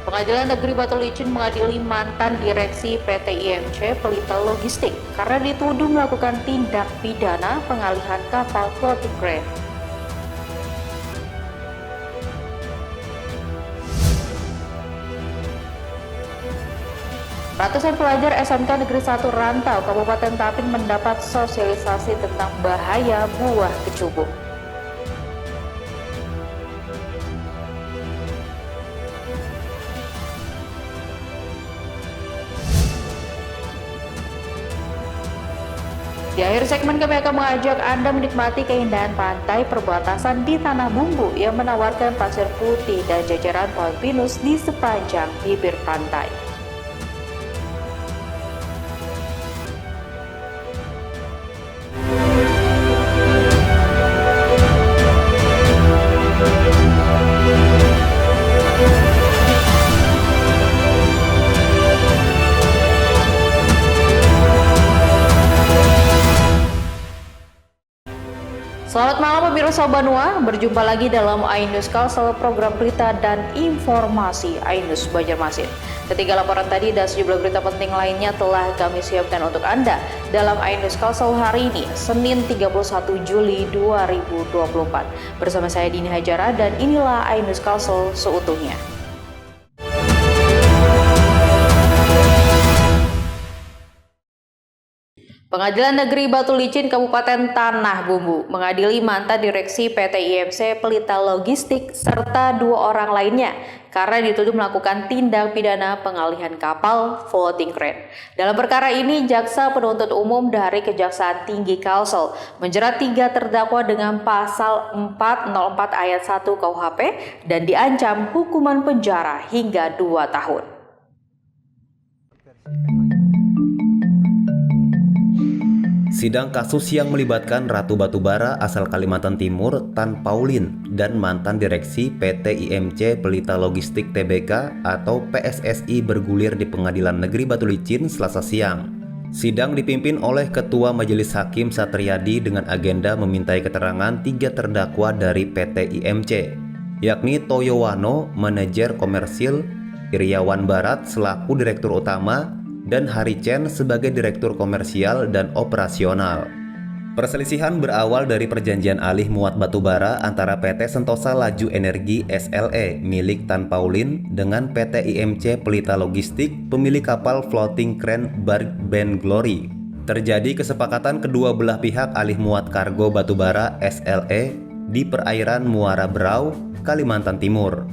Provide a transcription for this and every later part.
Pengadilan Negeri Batu Licin mengadili mantan direksi PT IMC Pelita Logistik karena dituduh melakukan tindak pidana pengalihan kapal floating crane. Ratusan pelajar SMK Negeri 1 Rantau, Kabupaten Tapin mendapat sosialisasi tentang bahaya buah kecubung. Di akhir segmen kami akan mengajak Anda menikmati keindahan pantai perbatasan di Tanah Bumbu yang menawarkan pasir putih dan jajaran pohon pinus di sepanjang bibir pantai. Selamat malam pemirsa Banua, berjumpa lagi dalam Ainus Kalsel, program berita dan informasi Ainus Banjarmasin. Ketiga laporan tadi dan sejumlah berita penting lainnya telah kami siapkan untuk Anda dalam Ainus Kalsel hari ini, Senin 31 Juli 2024. Bersama saya Dini Hajara dan inilah Ainus Kalsel seutuhnya. Pengadilan Negeri Batu Licin Kabupaten Tanah Bumbu mengadili mantan direksi PT IMC Pelita Logistik serta 2 orang lainnya karena dituduh melakukan tindak pidana pengalihan kapal floating crane. Dalam perkara ini, Jaksa Penuntut Umum dari Kejaksaan Tinggi Kalsel menjerat 3 terdakwa dengan pasal 404 ayat 1 KUHP dan diancam hukuman penjara hingga 2 tahun. Sidang kasus yang melibatkan Ratu Batubara asal Kalimantan Timur Tan Paulin dan mantan direksi PT IMC Pelita Logistik Tbk atau PSSI bergulir di Pengadilan Negeri Batu Licin Selasa siang. Sidang dipimpin oleh Ketua Majelis Hakim Satriadi dengan agenda memintai keterangan 3 terdakwa dari PT IMC, yakni Toyowano, manajer komersil, Iriawan Barat selaku direktur utama, dan Hari Chen sebagai direktur komersial dan operasional. Perselisihan berawal dari perjanjian alih muat batubara antara PT Sentosa Laju Energi SLE milik Tan Paulin dengan PT IMC Pelita Logistik pemilik kapal floating crane Ben Glory. Terjadi kesepakatan kedua belah pihak alih muat kargo batubara SLE di perairan Muara Berau, Kalimantan Timur.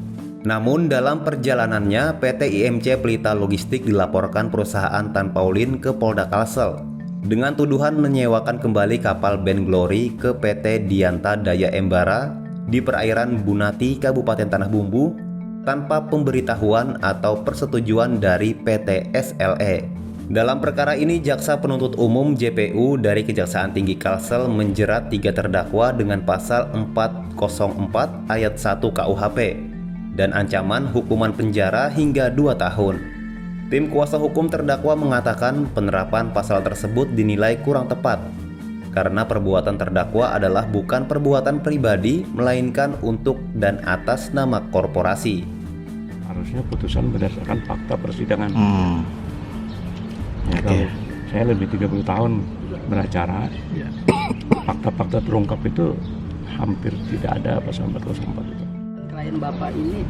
Namun dalam perjalanannya PT IMC Pelita Logistik dilaporkan perusahaan Tan Paulin ke Polda Kalsel dengan tuduhan menyewakan kembali kapal Ben Glory ke PT Dianta Daya Embara di perairan Bunati, Kabupaten Tanah Bumbu tanpa pemberitahuan atau persetujuan dari PT SLE. Dalam perkara ini, Jaksa Penuntut Umum JPU dari Kejaksaan Tinggi Kalsel menjerat 3 terdakwa dengan pasal 404 ayat 1 KUHP dan ancaman hukuman penjara hingga 2 tahun. Tim kuasa hukum terdakwa mengatakan penerapan pasal tersebut dinilai kurang tepat karena perbuatan terdakwa adalah bukan perbuatan pribadi melainkan untuk dan atas nama korporasi. Harusnya putusan berdasarkan fakta persidangan. Ya, Oke. saya lebih 30 tahun beracara. Fakta-fakta terungkap itu hampir tidak ada pasal 404 itu. Klien Bapak ini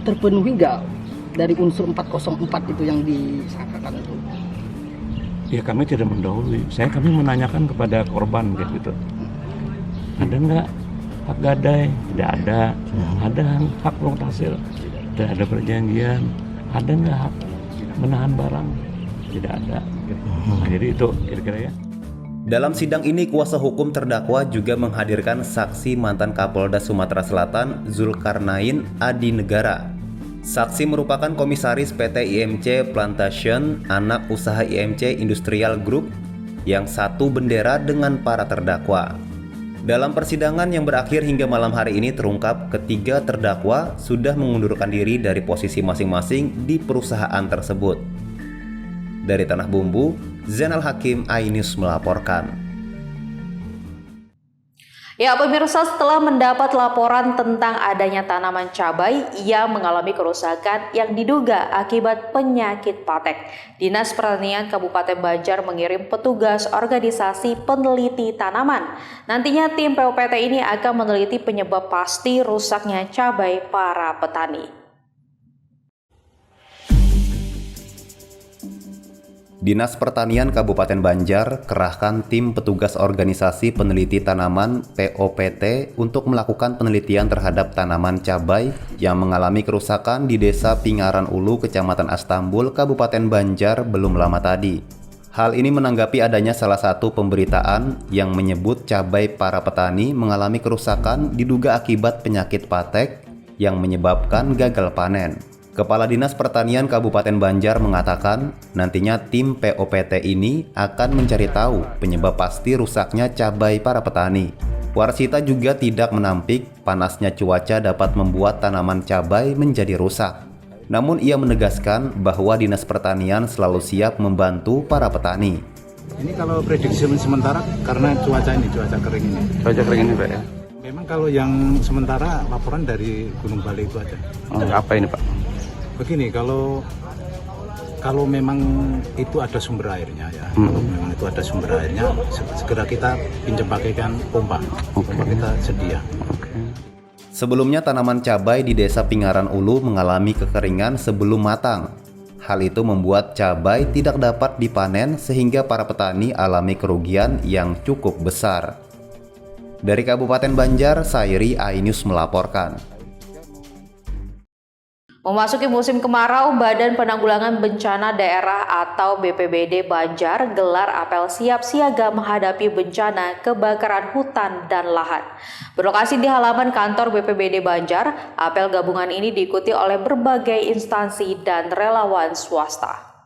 terpenuhi nggak dari unsur 404 itu yang disangkakan itu? Ya kami tidak mendahului. Kami menanyakan kepada korban gitu. Ada nggak hak gadai? Tidak ada. Ada hak long hasil? Tidak ada perjanjian. Ada nggak hak menahan barang? Tidak ada. Nah, jadi itu kira-kira ya. Dalam sidang ini, kuasa hukum terdakwa juga menghadirkan saksi mantan Kapolda Sumatera Selatan Zulkarnain Adi Negara. Saksi merupakan komisaris PT IMC Plantation, anak usaha IMC Industrial Group, yang satu bendera dengan para terdakwa. Dalam persidangan yang berakhir hingga malam hari ini terungkap ketiga terdakwa sudah mengundurkan diri dari posisi masing-masing di perusahaan tersebut. Dari Tanah Bumbu, Zainal Hakim, Ainus melaporkan. Ya, pemirsa, setelah mendapat laporan tentang adanya tanaman cabai yang mengalami kerusakan yang diduga akibat penyakit patek, Dinas Pertanian Kabupaten Banjar mengirim petugas organisasi peneliti tanaman. Nantinya tim POPT ini akan meneliti penyebab pasti rusaknya cabai para petani. Dinas Pertanian Kabupaten Banjar kerahkan tim petugas organisasi peneliti tanaman POPT untuk melakukan penelitian terhadap tanaman cabai yang mengalami kerusakan di Desa Pingaran Ulu, Kecamatan Astambul, Kabupaten Banjar belum lama tadi. Hal ini menanggapi adanya salah satu pemberitaan yang menyebut cabai para petani mengalami kerusakan diduga akibat penyakit patek yang menyebabkan gagal panen. Kepala Dinas Pertanian Kabupaten Banjar mengatakan nantinya tim POPT ini akan mencari tahu penyebab pasti rusaknya cabai para petani. Warsita juga tidak menampik panasnya cuaca dapat membuat tanaman cabai menjadi rusak. Namun ia menegaskan bahwa Dinas Pertanian selalu siap membantu para petani. Ini kalau prediksi sementara karena cuaca kering ini. Cuaca kering ini Pak ya? Memang kalau yang sementara laporan dari Gunung Bali itu aja. Apa ini Pak? Begini, kalau memang itu ada sumber airnya ya, kalau memang itu ada sumber airnya, segera kita pinjam pakaikan pompa kita sedia. Sebelumnya tanaman cabai di Desa Pingaran Ulu mengalami kekeringan sebelum matang. Hal itu membuat cabai tidak dapat dipanen sehingga para petani alami kerugian yang cukup besar. Dari Kabupaten Banjar, Sairi Ainus melaporkan. Memasuki musim kemarau, Badan Penanggulangan Bencana Daerah atau BPBD Banjar gelar apel siap siaga menghadapi bencana kebakaran hutan dan lahan. Berlokasi di halaman kantor BPBD Banjar, apel gabungan ini diikuti oleh berbagai instansi dan relawan swasta.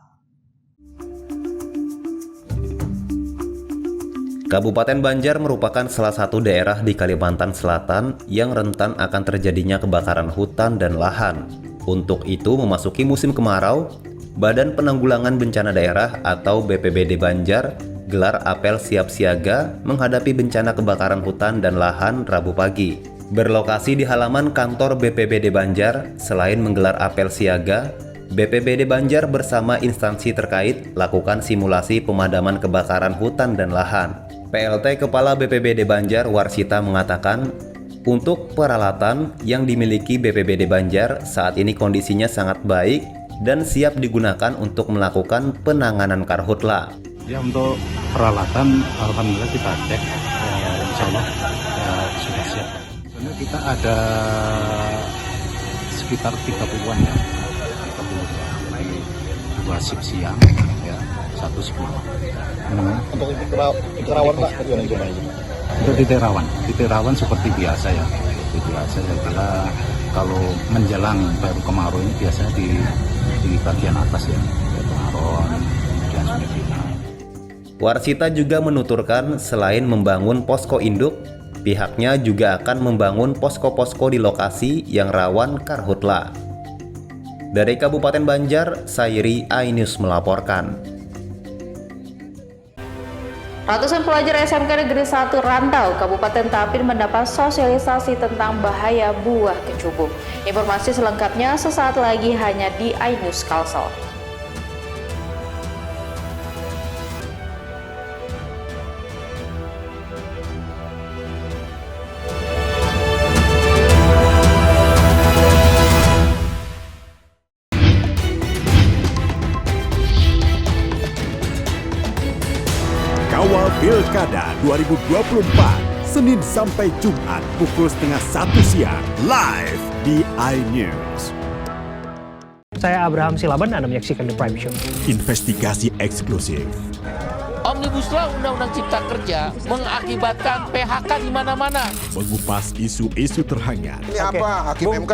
Kabupaten Banjar merupakan salah satu daerah di Kalimantan Selatan yang rentan akan terjadinya kebakaran hutan dan lahan. Untuk itu, memasuki musim kemarau, Badan Penanggulangan Bencana Daerah atau BPBD Banjar gelar apel siap siaga menghadapi bencana kebakaran hutan dan lahan Rabu pagi. Berlokasi di halaman kantor BPBD Banjar, selain menggelar apel siaga, BPBD Banjar bersama instansi terkait lakukan simulasi pemadaman kebakaran hutan dan lahan. PLT Kepala BPBD Banjar Warsita mengatakan, untuk peralatan yang dimiliki BPBD Banjar saat ini kondisinya sangat baik dan siap digunakan untuk melakukan penanganan karhutla. Ya, untuk peralatan alhamdulillah kita cek, insya Allah sudah siap. Karena kita ada sekitar 30-an ya, 30 dua shift siang ya, 1 shift malam. Untuk titik rawan Pak, bagaimana gimana? Untuk titik rawan seperti biasa ya, saya kira kalau menjelang baru kemarau ini biasanya di bagian atas ya, Maron, kemudian Sungai Pinang. Warsita juga menuturkan selain membangun posko induk, pihaknya juga akan membangun posko-posko di lokasi yang rawan karhutla. Dari Kabupaten Banjar, Sairi Ainus melaporkan. Ratusan pelajar SMK Negeri 1 Rantau, Kabupaten Tapin mendapat sosialisasi tentang bahaya buah kecubung. Informasi selengkapnya sesaat lagi hanya di iNews Kalsel. Kawal Pilkada 2024, Senin sampai Jumat pukul 12:30 siang, live di iNews. Saya Abraham Silaban, Anda menyaksikan The Prime Show. Investigasi eksklusif. Omnibus Law Undang-Undang Cipta Kerja mengakibatkan PHK di mana-mana. Mengupas isu-isu terhangat. Ini apa? Hakim MK?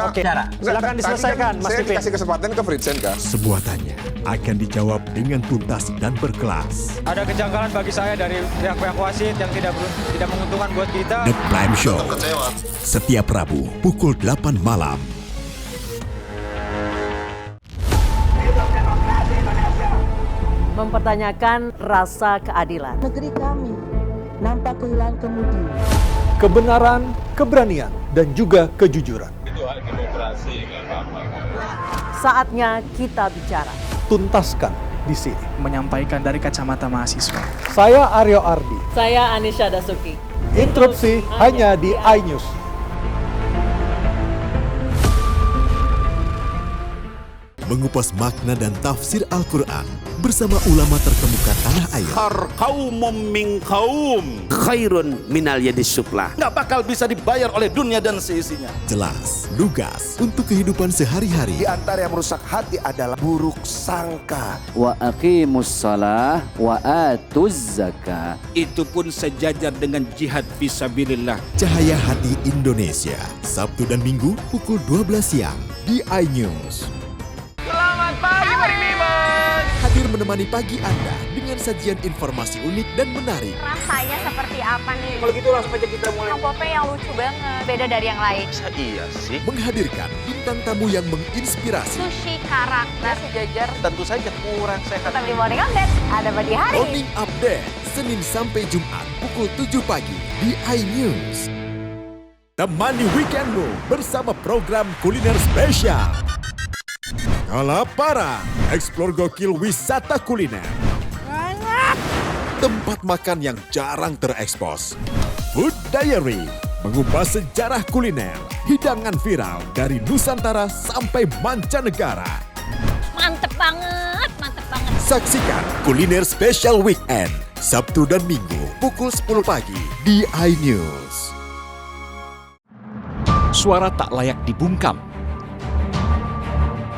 Silakan diselesaikan, Mas Saya Pipin. dikasih kesempatan ke Fritsen kah? Semua tanya akan dijawab dengan tuntas dan berkelas. Ada kejanggalan bagi saya dari pihak-pihak wasit yang tidak menguntungkan buat kita. The Prime Show, setiap Rabu pukul 8 malam. Mempertanyakan rasa keadilan. Negeri kami nampak kehilangan kemudi. kebenaran, keberanian, dan juga kejujuran. Saatnya kita bicara. Tuntaskan di sini. Menyampaikan dari kacamata mahasiswa. Saya Aryo Ardi. Saya Anisha Dasuki. Interupsi hanya di iNews. Mengupas makna dan tafsir Al-Quran bersama ulama terkemuka tanah air. Kaumum min kaum khairun minal yadis suflah. Nggak bakal bisa dibayar oleh dunia dan seisinya. Jelas, lugas untuk kehidupan sehari-hari. Di antara yang merusak hati adalah buruk sangka. Wa aqimus shalah wa atuz zakah. Itu pun sejajar dengan jihad fisabilillah. Cahaya Hati Indonesia, Sabtu dan Minggu pukul 12 siang di iNews. Selamat pagi Beriman. Hadir menemani pagi Anda dengan sajian informasi unik dan menarik. Rasanya seperti apa nih? Kalau gitu langsung aja kita mulai. Popeye yang lucu banget, beda dari yang lain. Iya sih. Menghadirkan bintang tamu yang menginspirasi. Sushi karakter sejajar. Tentu saja kurang sehat. Tapi morning update ada pagi hari. Morning Update Senin sampai Jumat pukul 7 pagi di iNews. Temani weekendmu bersama program kuliner spesial. Kalaparan, eksplor gokil wisata kuliner. Tempat makan yang jarang terekspos. Food Diary, mengupas sejarah kuliner, hidangan viral dari Nusantara sampai mancanegara. Mantep banget, mantep banget. Saksikan Kuliner Special Weekend, Sabtu dan Minggu pukul 10 pagi di iNews. Suara tak layak dibungkam.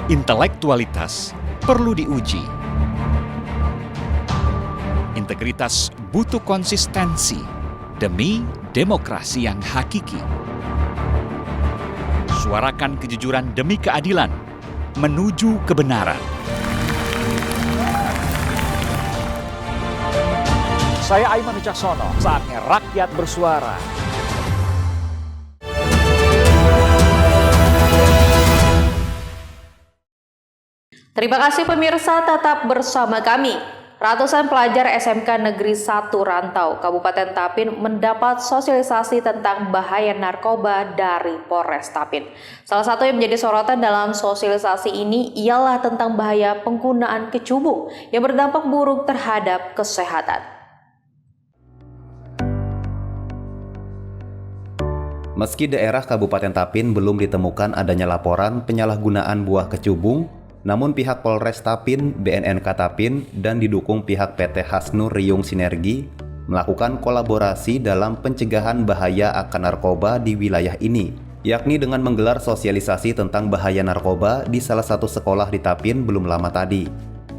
Intelektualitas perlu diuji. Integritas butuh konsistensi demi demokrasi yang hakiki. Suarakan kejujuran demi keadilan menuju kebenaran. Saya Aiman Wicaksono, saatnya rakyat bersuara. Terima kasih pemirsa, tetap bersama kami. Ratusan pelajar SMK Negeri 1 Rantau, Kabupaten Tapin mendapat sosialisasi tentang bahaya narkoba dari Polres Tapin. Salah satu yang menjadi sorotan dalam sosialisasi ini ialah tentang bahaya penggunaan kecubung yang berdampak buruk terhadap kesehatan. Meski daerah Kabupaten Tapin belum ditemukan adanya laporan penyalahgunaan buah kecubung, namun pihak Polres Tapin, BNNK Tapin, dan didukung pihak PT Hasnur Riung Sinergi melakukan kolaborasi dalam pencegahan bahaya akan narkoba di wilayah ini, yakni dengan menggelar sosialisasi tentang bahaya narkoba di salah satu sekolah di Tapin belum lama tadi.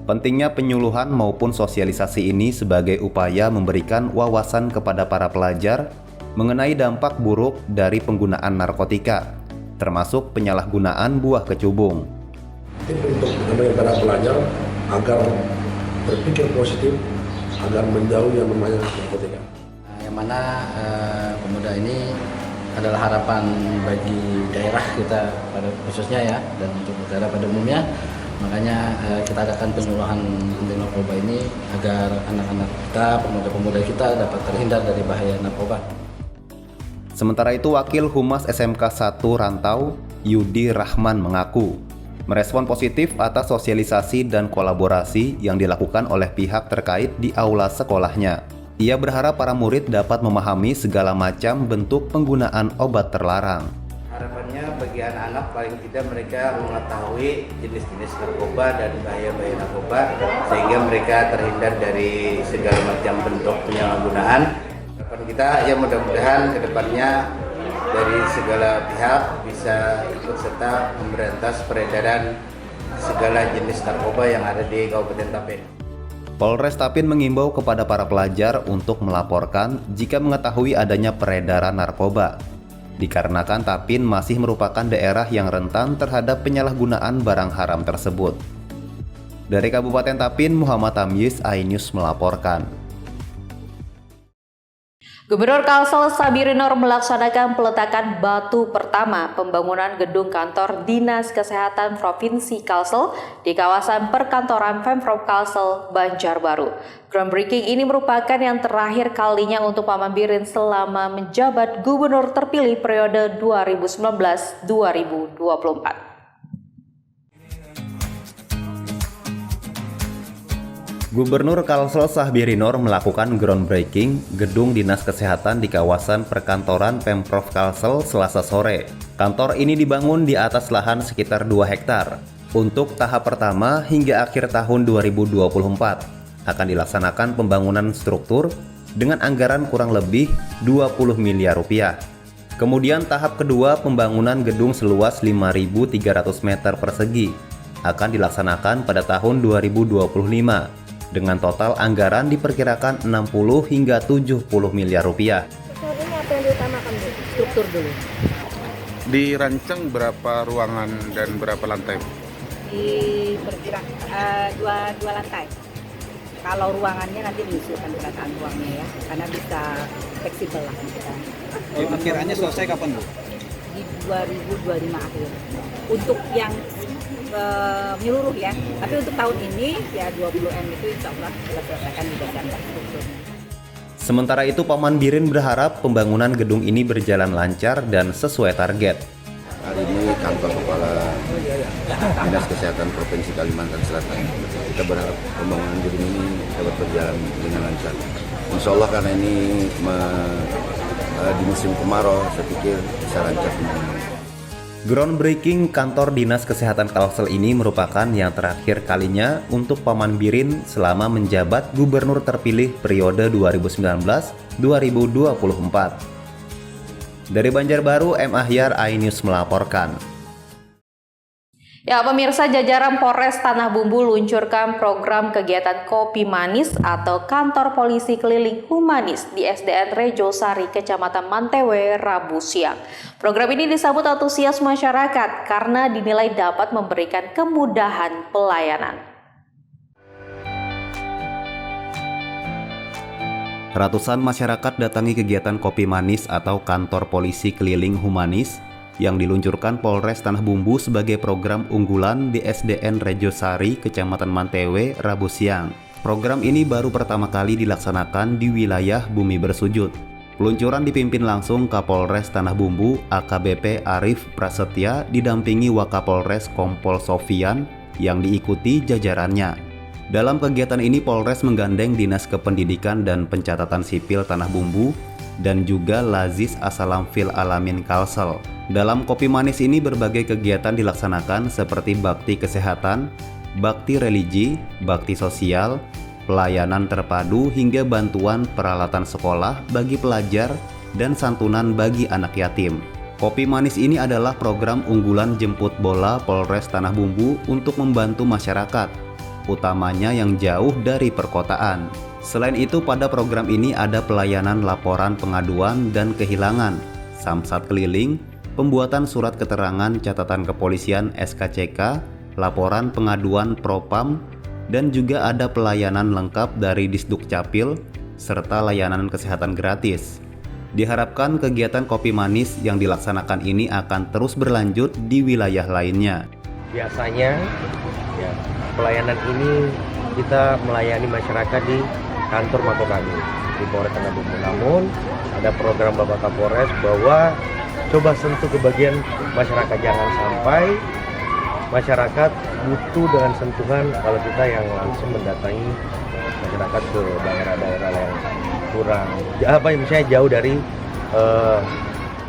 Pentingnya penyuluhan maupun sosialisasi ini sebagai upaya memberikan wawasan kepada para pelajar mengenai dampak buruk dari penggunaan narkotika, termasuk penyalahgunaan buah kecubung. Untuk menemani para pelajar agar berpikir positif, agar menjauhi yang namanya narkotika. Yang mana pemuda ini adalah harapan bagi daerah kita pada khususnya ya, dan untuk daerah pada umumnya. Makanya kita adakan penyuluhan anti narkoba ini agar anak-anak kita, pemuda-pemuda kita dapat terhindar dari bahaya narkoba. Sementara itu, Wakil Humas SMK 1 Rantau, Yudi Rahman mengaku merespon positif atas sosialisasi dan kolaborasi yang dilakukan oleh pihak terkait di aula sekolahnya. Ia berharap para murid dapat memahami segala macam bentuk penggunaan obat terlarang. Harapannya bagi anak-anak paling tidak mereka mengetahui jenis-jenis narkoba dan bahaya-bahaya narkoba sehingga mereka terhindar dari segala macam bentuk penyalahgunaan. Harapan kita ya mudah-mudahan ke depannya dari segala pihak bisa ikut serta memberantas peredaran segala jenis narkoba yang ada di Kabupaten Tapin. Polres Tapin mengimbau kepada para pelajar untuk melaporkan jika mengetahui adanya peredaran narkoba, dikarenakan Tapin masih merupakan daerah yang rentan terhadap penyalahgunaan barang haram tersebut. Dari Kabupaten Tapin, Muhammad Tamyiz, iNews melaporkan. Gubernur Kalsel Sabiri Nur melaksanakan peletakan batu pertama pembangunan gedung kantor Dinas Kesehatan Provinsi Kalsel di kawasan perkantoran Pemprov Kalsel, Banjarbaru. Groundbreaking ini merupakan yang terakhir kalinya untuk Paman Birin selama menjabat gubernur terpilih periode 2019-2024. Gubernur Kalsel Sabiri Nur melakukan groundbreaking gedung Dinas Kesehatan di kawasan perkantoran Pemprov Kalsel Selasa sore. Kantor ini dibangun di atas lahan sekitar 2 hektar. Untuk tahap pertama hingga akhir tahun 2024 akan dilaksanakan pembangunan struktur dengan anggaran kurang lebih 20 miliar rupiah. Kemudian tahap kedua pembangunan gedung seluas 5.300 meter persegi akan dilaksanakan pada tahun 2025. Dengan total anggaran diperkirakan 60 hingga 70 miliar rupiah. Ini apa yang diutamakan, Bu? Struktur dulu. Dirancang berapa ruangan dan berapa lantai? Diperkirakan dua lantai. Kalau ruangannya nanti diusulkan perataan ruangnya ya, karena bisa fleksibel lah kita. Perkiraannya selesai kapan, Bu? Di 2025 akhir. Untuk yang menyeluruh ya, tapi untuk tahun ini ya 20M itu insya Allah kita selesaikan di Desember. Sementara itu Paman Birin berharap pembangunan gedung ini berjalan lancar dan sesuai target. Hari ini kantor kepala Dinas Kesehatan Provinsi Kalimantan Selatan, kita berharap pembangunan gedung ini dapat berjalan dengan lancar. Insya Allah karena ini di musim kemarau, saya pikir bisa lancar pembangunan. Groundbreaking kantor Dinas Kesehatan Kalsel ini merupakan yang terakhir kalinya untuk Paman Birin selama menjabat gubernur terpilih periode 2019-2024. Dari Banjarbaru, M. Ahyar, iNews melaporkan. Ya, pemirsa, jajaran Polres Tanah Bumbu luncurkan program kegiatan Kopi Manis atau Kantor Polisi Keliling Humanis di SDN Rejosari, Kecamatan Mantewe, Rabu siang. Program ini disambut antusias masyarakat karena dinilai dapat memberikan kemudahan pelayanan. Ratusan masyarakat datangi kegiatan Kopi Manis atau Kantor Polisi Keliling Humanis yang diluncurkan Polres Tanah Bumbu sebagai program unggulan di SDN Rejosari, Kecamatan Mantewe, Rabu siang. Program ini baru pertama kali dilaksanakan di wilayah Bumi Bersujud. Peluncuran dipimpin langsung Kapolres Tanah Bumbu AKBP Arif Prasetya didampingi Wakapolres Kompol Sofian yang diikuti jajarannya. Dalam kegiatan ini Polres menggandeng Dinas Kependidikan dan Pencatatan Sipil Tanah Bumbu dan juga Lazis Asalam Fil Alamin Kalsel. Dalam Kopi Manis ini berbagai kegiatan dilaksanakan seperti bakti kesehatan, bakti religi, bakti sosial, pelayanan terpadu hingga bantuan peralatan sekolah bagi pelajar dan santunan bagi anak yatim. Kopi Manis ini adalah program unggulan jemput bola Polres Tanah Bumbu untuk membantu masyarakat, utamanya yang jauh dari perkotaan. Selain itu, pada program ini ada pelayanan laporan pengaduan dan kehilangan, samsat keliling, pembuatan surat keterangan catatan kepolisian SKCK, laporan pengaduan Propam, dan juga ada pelayanan lengkap dari Disduk Capil, serta layanan kesehatan gratis. Diharapkan kegiatan Kopi Manis yang dilaksanakan ini akan terus berlanjut di wilayah lainnya. Biasanya ya, pelayanan ini kita melayani masyarakat di kantor Makokami di Polres Tanah Bumbu. Namun ada program Bapak Kapolres bahwa coba sentuh ke bagian masyarakat, jangan sampai masyarakat butuh dengan sentuhan kalau kita yang langsung mendatangi masyarakat ke daerah-daerah yang kurang misalnya jauh dari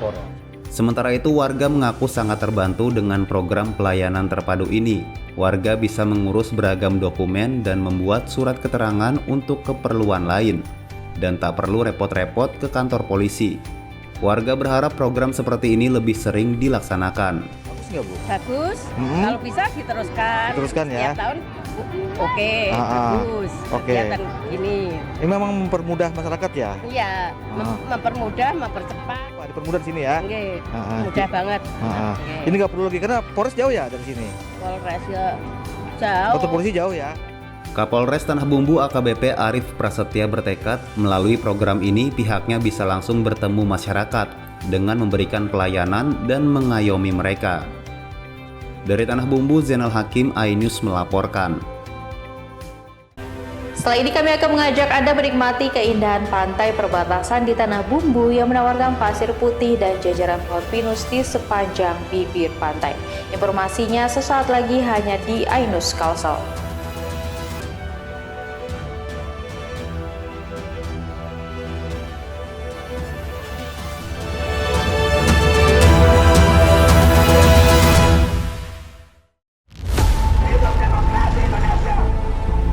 Polres. Sementara itu, warga mengaku sangat terbantu dengan program pelayanan terpadu ini. Warga bisa mengurus beragam dokumen dan membuat surat keterangan untuk keperluan lain, dan tak perlu repot-repot ke kantor polisi. Warga berharap program seperti ini lebih sering dilaksanakan. Bagus nggak, Bu? Bagus, kalau bisa diteruskan. Diteruskan ya? Tiap tahun, oke, bagus. Kegiatan ini. Ini memang mempermudah masyarakat ya? Iya, mempermudah, mempercepat. Dipermudah di sini ya? Oke, mudah banget. Ini nggak perlu lagi, karena Polres jauh ya dari sini? Polres ya jauh. Kantor polisi jauh ya? Kapolres Tanah Bumbu AKBP Arif Prasetya bertekad melalui program ini pihaknya bisa langsung bertemu masyarakat dengan memberikan pelayanan dan mengayomi mereka. Dari Tanah Bumbu, Zainal Hakim, iNews melaporkan. Setelah ini kami akan mengajak Anda menikmati keindahan pantai perbatasan di Tanah Bumbu yang menawarkan pasir putih dan jajaran pohon pinus di sepanjang bibir pantai. Informasinya sesaat lagi hanya di iNews Kalsel.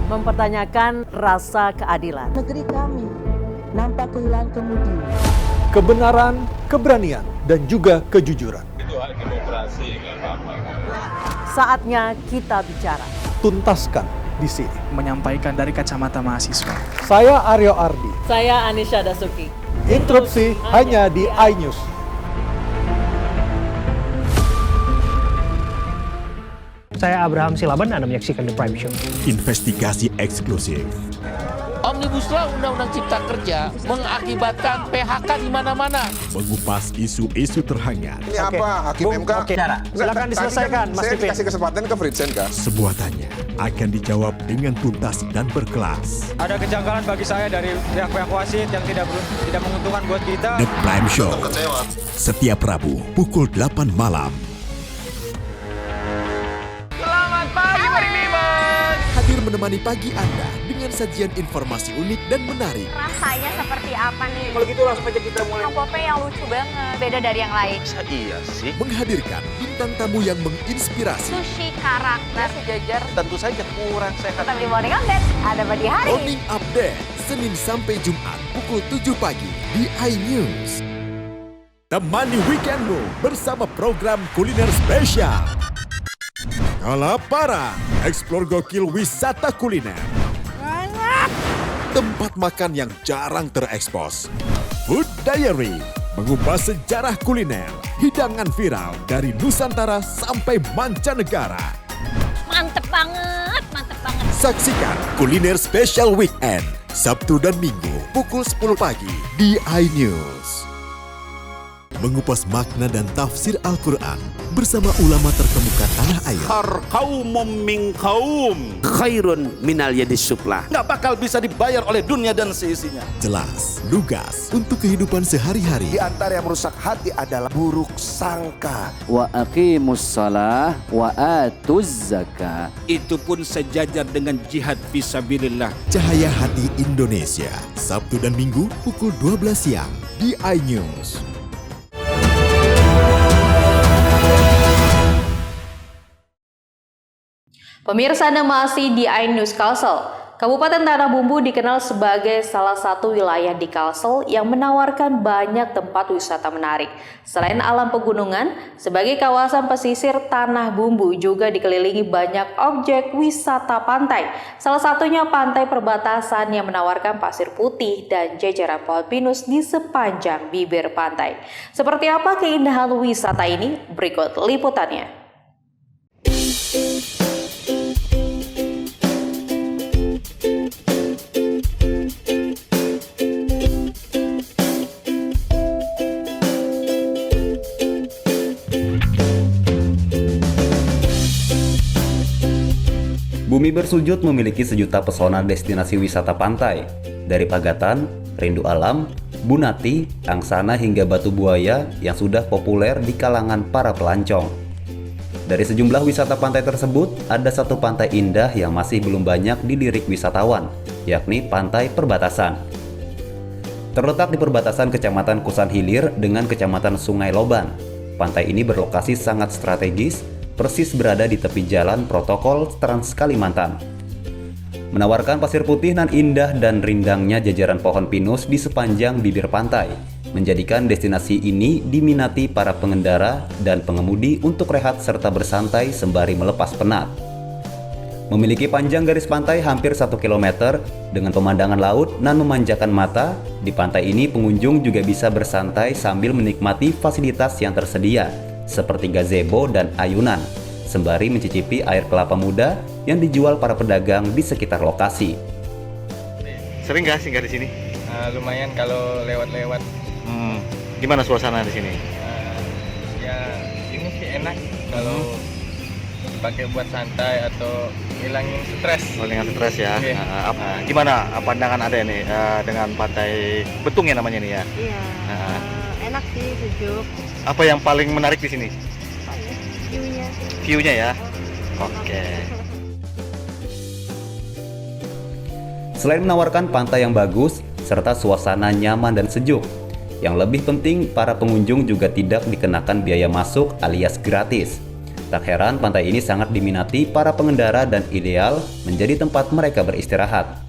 Mempertanyakan rasa keadilan. Negeri kami nampak kehilangan kemudi. Kebenaran, keberanian, dan juga kejujuran. Itu hak demokrasi, nggak apa-apa. Saatnya kita bicara. Tuntaskan di sini. Menyampaikan dari kacamata mahasiswa. Saya Aryo Ardi. Saya Anisha Dasuki. Interupsi hanya di iNews. Saya Abraham Silaban, Anda menyaksikan The Prime Show. Investigasi eksklusif. Omnibus Law Undang-Undang Cipta Kerja mengakibatkan PHK di mana-mana. Mengupas isu-isu terhangat. Ini apa? Hakim MK? Silakan diselesaikan, Mas Tipi. Saya kasih kesempatan ke Fritsen, Kak. Sebuah tanya akan dijawab dengan tuntas dan berkelas. Ada kejanggalan bagi saya dari pihak-pihak wasit yang tidak menguntungkan buat kita. The Prime Show. Setiap Rabu pukul 8 malam. Pagi Marinimers. Hadir menemani pagi Anda dengan sajian informasi unik dan menarik. Rasanya seperti apa nih? Kalau gitu langsung aja kita mulai. Pope yang lucu banget, beda dari yang lain. Iya sih. Menghadirkan bintang tamu yang menginspirasi. Sushi karak, nasi jajar. Tentu saja kurang sehat. Tetap di Morning Update, ada pagi hari. Morning Update, Senin sampai Jumat pukul 7 pagi di iNews. Temani weekendmu bersama program kuliner spesial. Kalaparan, eksplor gokil wisata kuliner. Tempat makan yang jarang terekspos. Food Diary, mengupas sejarah kuliner, hidangan viral dari Nusantara sampai mancanegara. Mantep banget, mantep banget. Saksikan Kuliner Special Weekend, Sabtu dan Minggu pukul 10 pagi di iNews. Mengupas makna dan tafsir Al-Quran bersama ulama terkemuka tanah air. Kaumum min kaum khairun minal yadis suflah. Nggak bakal bisa dibayar oleh dunia dan seisinya. Jelas, lugas untuk kehidupan sehari-hari. Di antara yang merusak hati adalah buruk sangka. Wa aqimus shalah wa atuz zakah. Itu pun sejajar dengan jihad fisabilillah. Cahaya Hati Indonesia, Sabtu dan Minggu pukul 12 siang di iNews. Pemirsa, Anda masih di iNews Kalsel. Kabupaten Tanah Bumbu dikenal sebagai salah satu wilayah di Kalsel yang menawarkan banyak tempat wisata menarik. Selain alam pegunungan, sebagai kawasan pesisir, Tanah Bumbu juga dikelilingi banyak objek wisata pantai. Salah satunya pantai perbatasan yang menawarkan pasir putih dan jajaran pohon pinus di sepanjang bibir pantai. Seperti apa keindahan wisata ini? Berikut liputannya. Bumi Bersujud memiliki sejuta pesona destinasi wisata pantai, dari Pagatan, Rindu Alam, Bunati, Angsana hingga Batu Buaya yang sudah populer di kalangan para pelancong. Dari sejumlah wisata pantai tersebut, ada satu pantai indah yang masih belum banyak dilirik wisatawan, yakni Pantai Perbatasan. Terletak di perbatasan Kecamatan Kusan Hilir dengan Kecamatan Sungai Loban, pantai ini berlokasi sangat strategis, persis berada di tepi jalan protokol Trans Kalimantan. Menawarkan pasir putih nan indah dan rindangnya jajaran pohon pinus di sepanjang bibir pantai, menjadikan destinasi ini diminati para pengendara dan pengemudi untuk rehat serta bersantai sembari melepas penat. Memiliki panjang garis pantai hampir 1 km dengan pemandangan laut nan memanjakan mata, di pantai ini pengunjung juga bisa bersantai sambil menikmati fasilitas yang tersedia, seperti gazebo dan ayunan, sembari mencicipi air kelapa muda yang dijual para pedagang di sekitar lokasi. Sering nggak singgah di sini? Lumayan kalau lewat-lewat. Gimana suasana di sini? Ya ini sih enak kalau dipakai buat santai atau hilangin stres. Hilangin stres ya. Okay. Gimana pandangan Anda ini dengan pantai Betung ya namanya nih ya? Iya. Enak sih, sejuk. Apa yang paling menarik di sini? View-nya. View-nya ya. Oke. Selain menawarkan pantai yang bagus serta suasana nyaman dan sejuk, yang lebih penting para pengunjung juga tidak dikenakan biaya masuk alias gratis. Tak heran pantai ini sangat diminati para pengendara dan ideal menjadi tempat mereka beristirahat.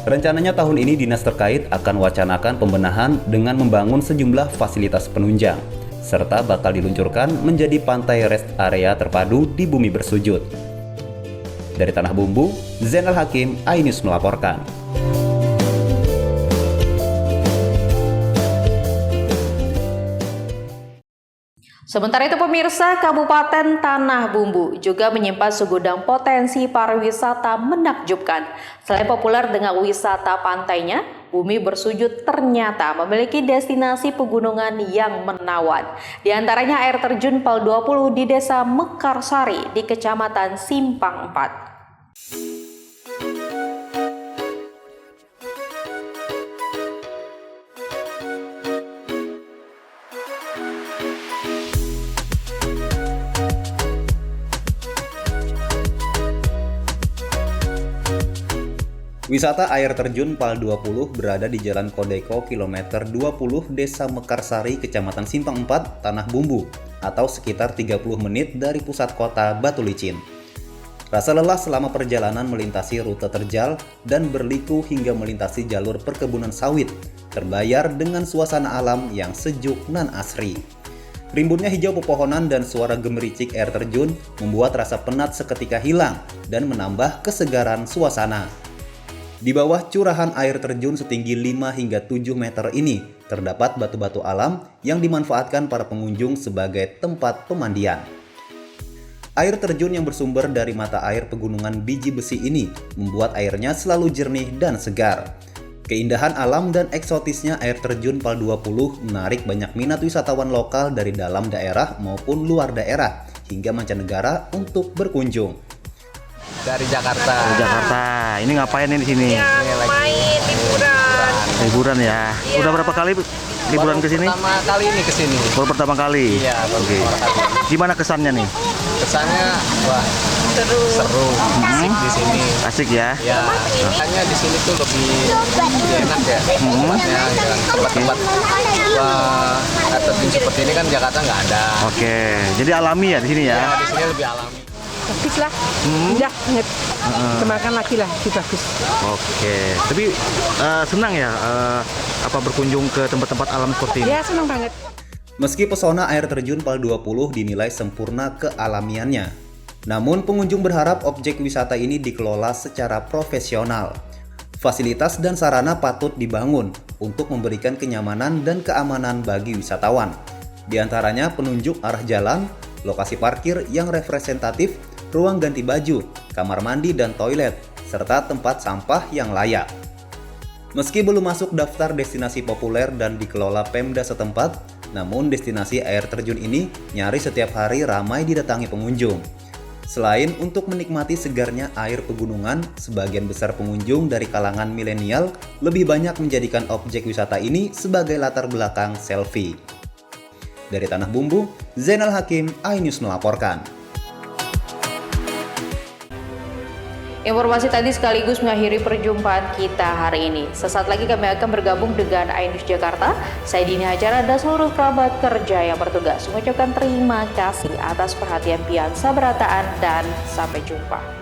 Rencananya tahun ini dinas terkait akan wacanakan pembenahan dengan membangun sejumlah fasilitas penunjang, serta bakal diluncurkan menjadi pantai rest area terpadu di Bumi Bersujud. Dari Tanah Bumbu, Zainal Hakim, iNews melaporkan. Sementara itu pemirsa, Kabupaten Tanah Bumbu juga menyimpan segudang potensi pariwisata menakjubkan. Selain populer dengan wisata pantainya, Bumi Bersujud ternyata memiliki destinasi pegunungan yang menawan. Di antaranya air terjun Pal 20 di Desa Mekarsari di Kecamatan Simpang 4. Wisata air terjun Pal 20 berada di Jalan Kodeko kilometer 20 Desa Mekarsari, Kecamatan Simpang 4, Tanah Bumbu, atau sekitar 30 menit dari pusat kota Batu Licin. Rasa lelah selama perjalanan melintasi rute terjal dan berliku hingga melintasi jalur perkebunan sawit terbayar dengan suasana alam yang sejuk nan asri. Rimbunnya hijau pepohonan dan suara gemericik air terjun membuat rasa penat seketika hilang dan menambah kesegaran suasana. Di bawah curahan air terjun setinggi 5 hingga 7 meter ini, terdapat batu-batu alam yang dimanfaatkan para pengunjung sebagai tempat pemandian. Air terjun yang bersumber dari mata air pegunungan biji besi ini membuat airnya selalu jernih dan segar. Keindahan alam dan eksotisnya air terjun Pal 20 menarik banyak minat wisatawan lokal dari dalam daerah maupun luar daerah hingga mancanegara untuk berkunjung. Dari Jakarta. Dari Jakarta. Ini ngapain nih di sini? Ya, main liburan. Liburan ya. Iya. Udah berapa kali liburan ke sini? Pertama kali ini ke sini. Baru pertama kali. Iya, baru pertama kali. Gimana kesannya nih? Kesannya wah, seru. Asik di sini. Asik ya? Ya, makanya di sini tuh lebih enak ya. Tempatnya tempat-tempat terjun seperti ini kan Jakarta nggak ada. Oke. Jadi alami ya di sini ya? Ya, di sini lebih alami. Bagus lah, indah banget. Kemakan lagi lah, itu bagus. Oke, tapi senang ya apa berkunjung ke tempat-tempat alam seperti ini? Ya, senang banget. Meski pesona air terjun Pal 20 dinilai sempurna kealamiannya, namun pengunjung berharap objek wisata ini dikelola secara profesional. Fasilitas dan sarana patut dibangun untuk memberikan kenyamanan dan keamanan bagi wisatawan. Di antaranya penunjuk arah jalan, lokasi parkir yang representatif, ruang ganti baju, kamar mandi dan toilet, serta tempat sampah yang layak. Meski belum masuk daftar destinasi populer dan dikelola Pemda setempat, namun destinasi air terjun ini nyaris setiap hari ramai didatangi pengunjung. Selain untuk menikmati segarnya air pegunungan, sebagian besar pengunjung dari kalangan milenial lebih banyak menjadikan objek wisata ini sebagai latar belakang selfie. Dari Tanah Bumbu, Zainal Hakim, iNews melaporkan. Informasi tadi sekaligus mengakhiri perjumpaan kita hari ini. Sesaat lagi kami akan bergabung dengan iNews Jakarta. Saya Dini Hajara dan seluruh kerabat kerja yang bertugas mengucapkan terima kasih atas perhatian pian sabarataan dan sampai jumpa.